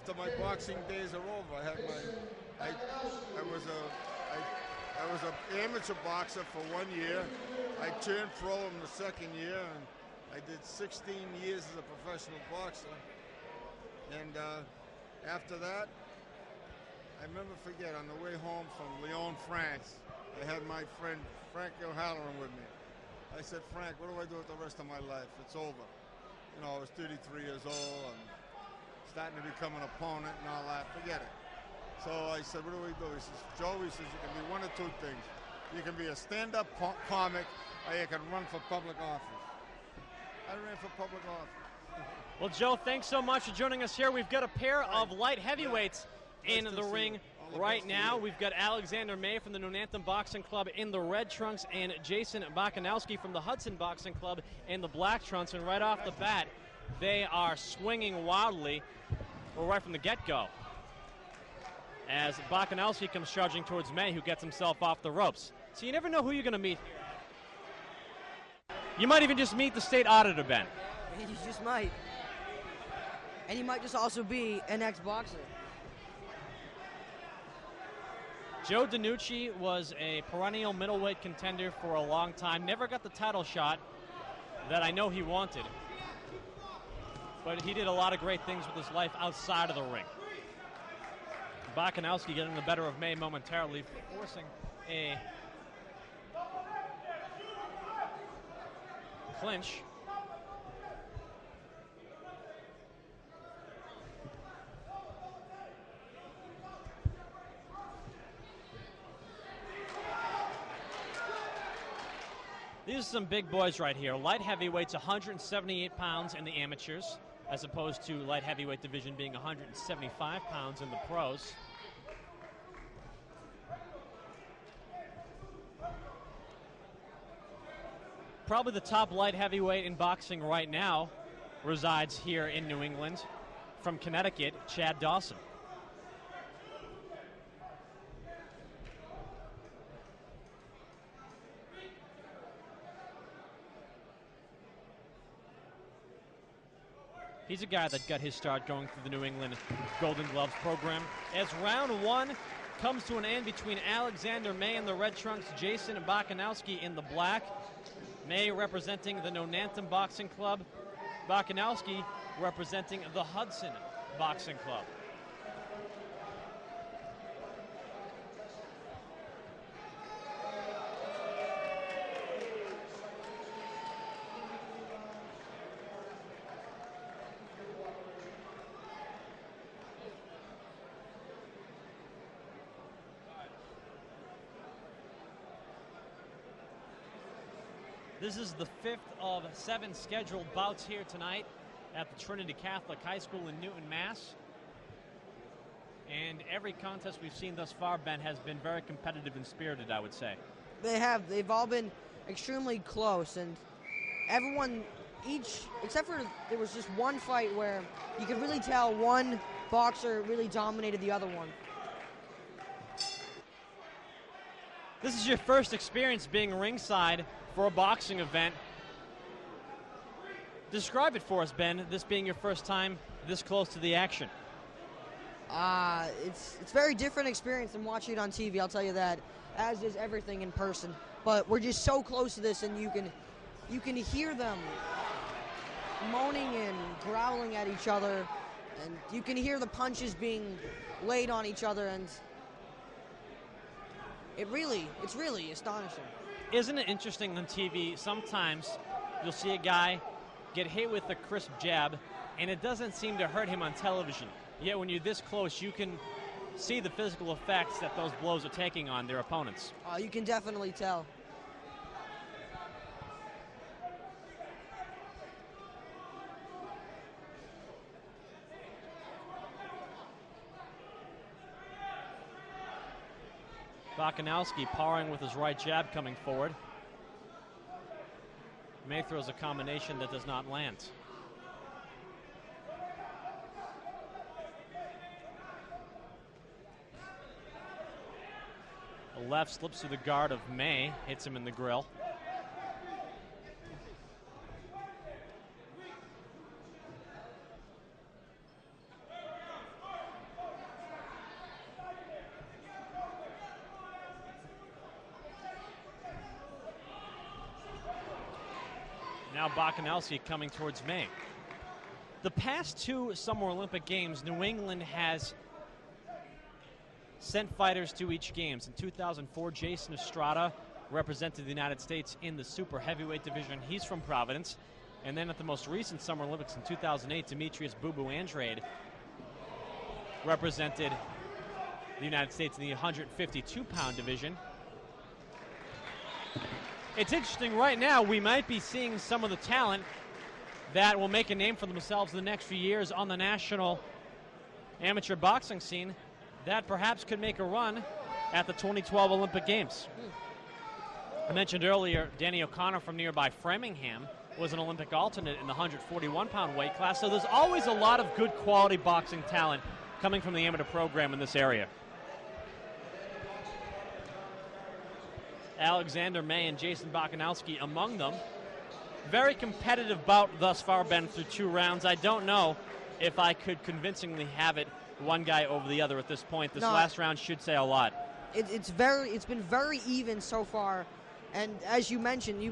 after my boxing days are over, I was an amateur boxer for 1 year. I turned pro in the second year, and I did 16 years as a professional boxer. And after that, I never forget, on the way home from Lyon, France, I had my friend Frank O'Halloran with me. I said, Frank, what do I do with the rest of my life? It's over. You know, I was 33 years old and starting to become an opponent and all that. Forget it. So I said, what do we do? He says, Joe, he says, you can be one of two things. You can be a stand-up comic, or you can run for public office. I ran for public office. Well, Joe, thanks so much for joining us here. We've got a pair of light heavyweights in the ring right now. We've got Alexander May from the New Anthem Boxing Club in the red trunks and Jason Bakanowski from the Hudson Boxing Club in the black trunks. And right off the bat, they are swinging wildly, right from the get-go, as Bakanowski comes charging towards May, who gets himself off the ropes. So you never know who you're going to meet here. You might even just meet the state auditor, Ben. You just might. And he might just also be an ex-boxer. Joe DiNucci was a perennial middleweight contender for a long time. Never got the title shot that I know he wanted. But he did a lot of great things with his life outside of the ring. Bakanowski getting the better of May momentarily, forcing a clinch. These are some big boys right here. Light heavyweights, 178 pounds in the amateurs, as opposed to light heavyweight division being 175 pounds in the pros. Probably the top light heavyweight in boxing right now resides here in New England, from Connecticut, Chad Dawson. He's a guy that got his start going through the New England Golden Gloves program. As round one comes to an end between Alexander May in the red trunks, Jason Bakanowski in the black. May representing the Nonantum Boxing Club, Bakanowski representing the Hudson Boxing Club. This is the fifth of 7 scheduled bouts here tonight at the Trinity Catholic High School in Newton, Mass. And every contest we've seen thus far, Ben, has been very competitive and spirited, I would say. They have. They've all been extremely close, and everyone, except for there was just one fight where you could really tell one boxer really dominated the other one. This is your first experience being ringside for a boxing event. Describe it for us, Ben, this being your first time this close to the action. It's a very different experience than watching it on TV, I'll tell you that, as is everything in person. But we're just so close to this, and you can hear them moaning and growling at each other, and you can hear the punches being laid on each other, and it's really astonishing. Isn't it interesting on TV, sometimes you'll see a guy get hit with a crisp jab, and it doesn't seem to hurt him on television. Yet when you're this close, you can see the physical effects that those blows are taking on their opponents. You can definitely tell. Bakanowski powering with his right jab coming forward. May throws a combination that does not land. The left slips through the guard of May, hits him in the grill. now Bakanowski coming towards May. The past 2 Summer Olympic Games, New England has sent fighters to each games. In 2004, Jason Estrada represented the United States in the super heavyweight division. He's from Providence. And then at the most recent Summer Olympics in 2008, Demetrius Boo Boo Andrade represented the United States in the 152-pound division. It's interesting right now, we might be seeing some of the talent that will make a name for themselves in the next few years on the national amateur boxing scene that perhaps could make a run at the 2012 Olympic Games. I mentioned earlier, Danny O'Connor from nearby Framingham was an Olympic alternate in the 141-pound weight class, so there's always a lot of good quality boxing talent coming from the amateur program in this area. Alexander May and Jason Bakanowski among them. Very competitive bout thus far, Ben, through 2 rounds. I don't know if I could convincingly have it one guy over the other at this point. This last round should say a lot. It's been very even so far, and as you mentioned, you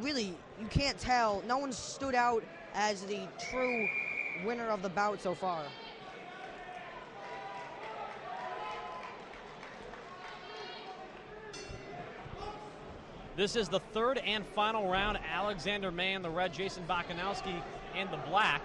can't tell. No one stood out as the true winner of the bout so far. This is the 3rd and final round. Alexander May in the red, Jason Bakanowski in the black.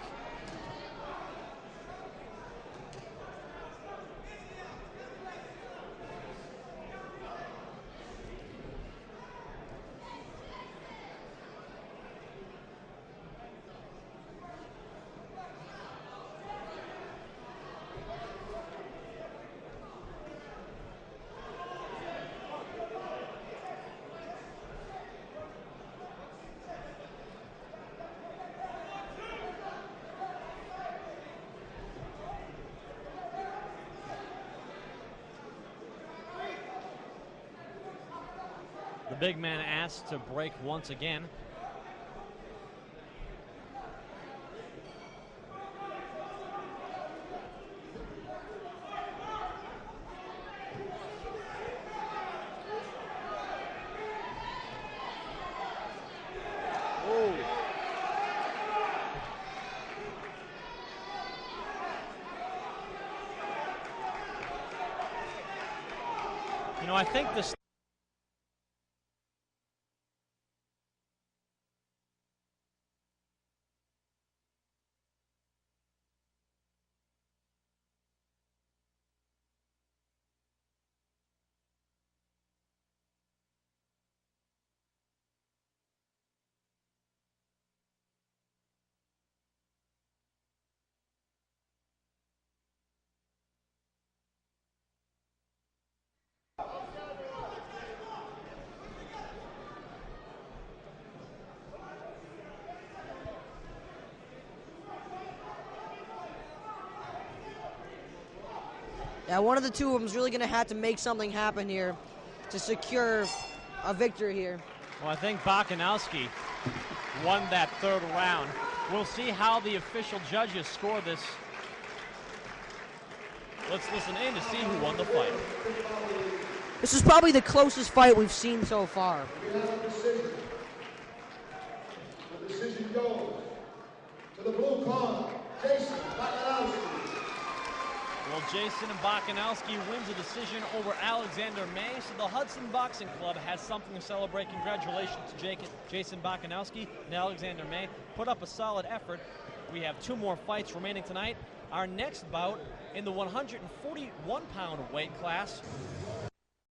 The big man asked to break once again. Whoa. You know, I think this Yeah, one of the two of them is really going to have to make something happen here to secure a victory here. Well, I think Bakanowski won that 3rd round. We'll see how the official judges score this. Let's listen in to see who won the fight. This is probably the closest fight we've seen so far. The decision goes to the blue corner, Jason Bakanowski. Well, Jason Bakanowski wins a decision over Alexander May, so the Hudson Boxing Club has something to celebrate. Congratulations to Jason Bakanowski and Alexander May. Put up a solid effort. We have 2 more fights remaining tonight. Our next bout in the 141-pound weight class